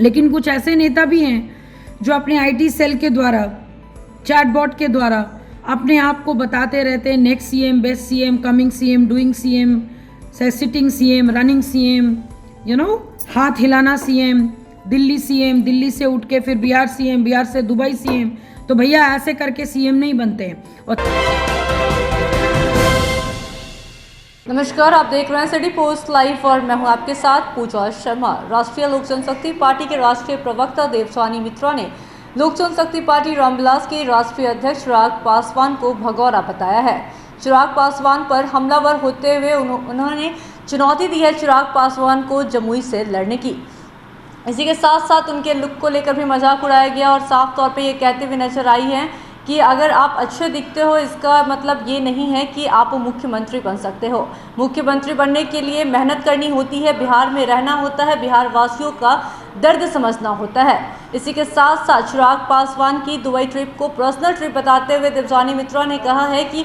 लेकिन कुछ ऐसे नेता भी हैं जो अपने आईटी सेल के द्वारा, चैटबॉट के द्वारा अपने आप को बताते रहते हैं next CM, best CM, coming CM, doing CM, sitting CM, running CM, हाथ हिलाना सीएम, दिल्ली सीएम, दिल्ली से उठ के फिर बिहार सीएम, बिहार से दुबई सीएम। तो भैया ऐसे करके सीएम नहीं बनते हैं। और नमस्कार, आप देख रहे हैं सिटी पोस्ट लाइव और मैं हूं आपके साथ पूजा शर्मा। राष्ट्रीय लोक जनशक्ति पार्टी के राष्ट्रीय प्रवक्ता देवस्वानी मित्रा ने लोक जनशक्ति पार्टी रामविलास के राष्ट्रीय अध्यक्ष चिराग पासवान को भगौरा बताया है। चिराग पासवान पर हमलावर होते हुए उन्होंने चुनौती दी है चिराग पासवान को जमुई से लड़ने की। इसी के साथ साथ उनके लुक को लेकर भी मजाक उड़ाया गया और साफ तौर पे ये कहते हुए नजर आई हैं कि अगर आप अच्छे दिखते हो इसका मतलब ये नहीं है कि आप मुख्यमंत्री बन सकते हो। मुख्यमंत्री बनने के लिए मेहनत करनी होती है, बिहार में रहना होता है, बिहार वासियों का दर्द समझना होता है। इसी के साथ साथ चिराग पासवान की दुबई ट्रिप को पर्सनल ट्रिप बताते हुए देवस्वानी मित्रा ने कहा है कि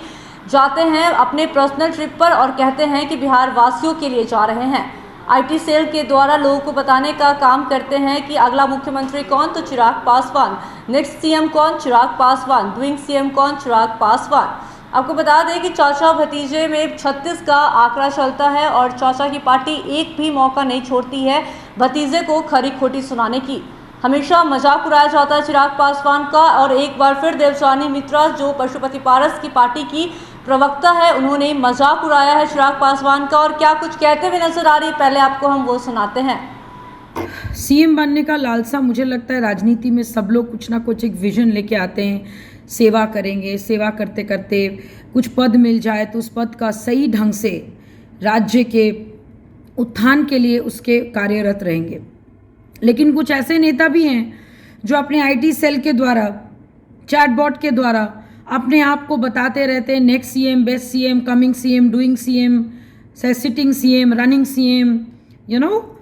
जाते हैं अपने पर्सनल ट्रिप पर और कहते हैं कि बिहार वासियों के लिए जा रहे हैं। आईटी सेल के द्वारा लोगों को बताने का काम करते हैं कि अगला मुख्यमंत्री कौन, तो चिराग पासवान। नेक्स्ट सीएम कौन, चिराग पासवान। डूइंग सीएम कौन, चिराग पासवान। आपको बता दें कि चाचा भतीजे में 36 का आंकड़ा चलता है और चाचा की पार्टी एक भी मौका नहीं छोड़ती है भतीजे को खरी खोटी सुनाने की। हमेशा मजाक उड़ाया जाता है चिराग पासवान का। और एक बार फिर देवस्वानी मित्रा जो पशुपति पारस की पार्टी की प्रवक्ता है, उन्होंने मजाक उड़ाया है चिराग पासवान का और क्या कुछ कहते हुए नजर आ रही है, पहले आपको हम वो सुनाते हैं। सीएम बनने का लालसा, मुझे लगता है राजनीति में सब लोग कुछ ना कुछ एक विजन लेके आते हैं, सेवा करेंगे, सेवा करते करते कुछ पद मिल जाए तो उस पद का सही ढंग से राज्य के उत्थान के लिए उसके कार्यरत रहेंगे। लेकिन कुछ ऐसे नेता भी हैं जो अपने आईटी सेल के द्वारा, चैटबॉट के द्वारा अपने आप को बताते रहते हैं next CM, best CM, coming CM, doing CM, sitting CM, running CM,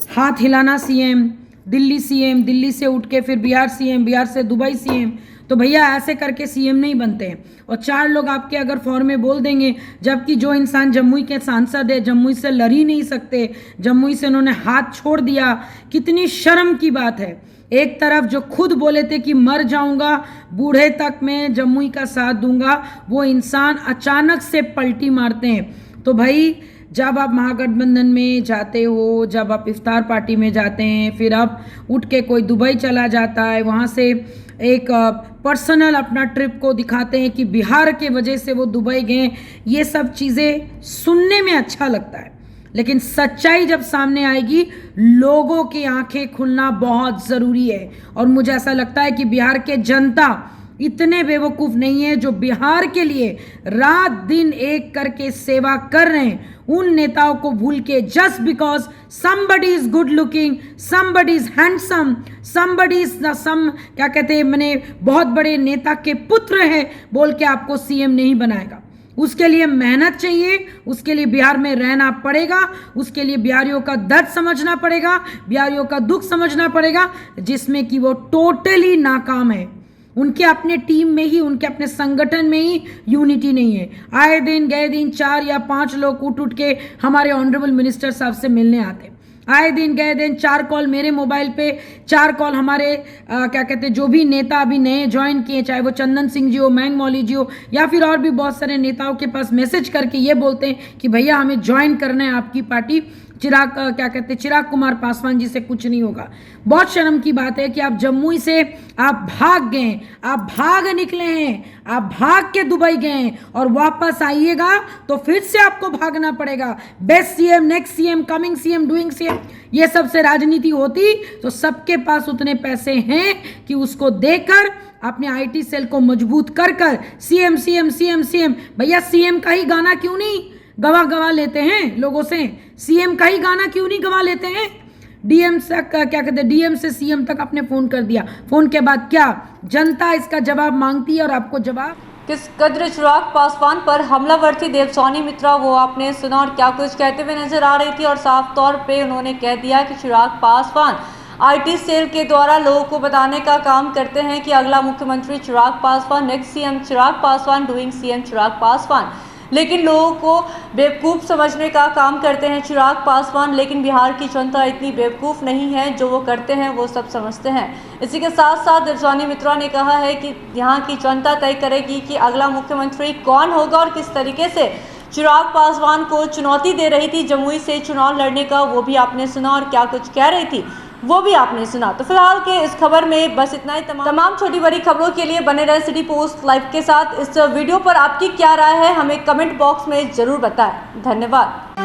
हाथ हिलाना सीएम, दिल्ली सीएम, दिल्ली से उठ के फिर बिहार सीएम, बिहार से दुबई सीएम। तो भैया ऐसे करके सीएम नहीं बनते हैं। और चार लोग आपके अगर फॉर्म में बोल देंगे, जबकि जो इंसान जमुई के सांसद है, जमुई से लड़ ही नहीं सकते, जमुई से उन्होंने हाथ छोड़ दिया, कितनी शर्म की बात है। एक तरफ जो खुद बोले थे कि मर जाऊंगा, बूढ़े तक मैं जमुई का साथ दूंगा, वो इंसान अचानक से पलटी मारते हैं। तो भाई जब आप महागठबंधन में जाते हो, जब आप इफ्तार पार्टी में जाते हैं, फिर आप उठ के कोई दुबई चला जाता है, वहाँ से एक पर्सनल अपना ट्रिप को दिखाते हैं कि बिहार के वजह से वो दुबई गए, ये सब चीज़ें सुनने में अच्छा लगता है। लेकिन सच्चाई जब सामने आएगी, लोगों की आंखें खुलना बहुत ज़रूरी है। और मुझे ऐसा लगता है कि बिहार के जनता इतने बेवकूफ़ नहीं है जो बिहार के लिए रात दिन एक करके सेवा कर रहे हैं, उन नेताओं को भूल के just because somebody is good looking, somebody is handsome, somebody is some क्या कहते हैं, मैंने बहुत बड़े नेता के पुत्र है बोल के आपको सीएम नहीं बनाएगा। उसके लिए मेहनत चाहिए, उसके लिए बिहार में रहना पड़ेगा, उसके लिए बिहारियों का दर्द समझना पड़ेगा, बिहारियों का दुख समझना पड़ेगा, जिसमें कि वो टोटली नाकाम है। उनके अपने टीम में ही, उनके अपने संगठन में ही यूनिटी नहीं है। आए दिन गए दिन 4 या 5 लोग उठ के हमारे ऑनरेबल मिनिस्टर साहब से मिलने आते। आए दिन गए दिन 4 कॉल मेरे मोबाइल पे, 4 कॉल हमारे क्या कहते हैं जो भी नेता अभी नए ज्वाइन किए, चाहे वो चंदन सिंह जी हो, मैंग मौली जी हो, या फिर और भी बहुत सारे नेताओं के पास मैसेज करके ये बोलते हैं कि भैया हमें ज्वाइन करना है आपकी पार्टी। चिराग क्या कहते हैं, चिराग कुमार पासवान जी से कुछ नहीं होगा। बहुत शर्म की बात है कि आप जमुई से आप भाग गए, आप भाग निकले हैं, आप भाग के दुबई गए हैं और वापस आइएगा तो फिर से आपको भागना पड़ेगा। Best CM, next CM, coming CM, doing CM, ये सबसे राजनीति होती तो सबके पास उतने पैसे हैं कि उसको देकर अपने आईटी सेल को मजबूत कर कर सीएम सीएम सीएम सीएम। भैया सीएम का ही गाना क्यों नहीं गवा लेते हैं लोगों से? सीएम का ही गाना क्यों नहीं गवा लेते हैं? डीएम से क्या कहते हैं, डीएम से सीएम तक आपने फोन कर दिया, फोन के बाद क्या जनता इसका जवाब मांगती है और आपको जवाब किस कद्र चिराग पासवान पर हमलावर थी देवस्वानी मित्रा, वो आपने सुना और क्या कुछ कहते हुए नजर आ रही थी। और साफ तौर पे उन्होंने कह दिया कि चिराग पासवान आईटी सेल के द्वारा लोगों को बताने का काम करते हैं कि अगला मुख्यमंत्री Chirag Paswan, next CM Chirag Paswan, doing CM Chirag Paswan. लेकिन लोगों को बेवकूफ़ समझने का काम करते हैं चिराग पासवान। लेकिन बिहार की जनता इतनी बेवकूफ़ नहीं है, जो वो करते हैं वो सब समझते हैं। इसी के साथ साथ देवस्वानी मित्रा ने कहा है कि यहाँ की जनता तय करेगी कि अगला मुख्यमंत्री कौन होगा और किस तरीके से चिराग पासवान को चुनौती दे रही थी जमुई से चुनाव लड़ने का, वो भी आपने सुना, और क्या कुछ कह रही थी वो भी आपने सुना। तो फिलहाल के इस खबर में बस इतना ही। तमाम छोटी बड़ी खबरों के लिए बने रहे सिटी पोस्ट लाइव के साथ। इस वीडियो पर आपकी क्या राय है हमें कमेंट बॉक्स में जरूर बताएं। धन्यवाद।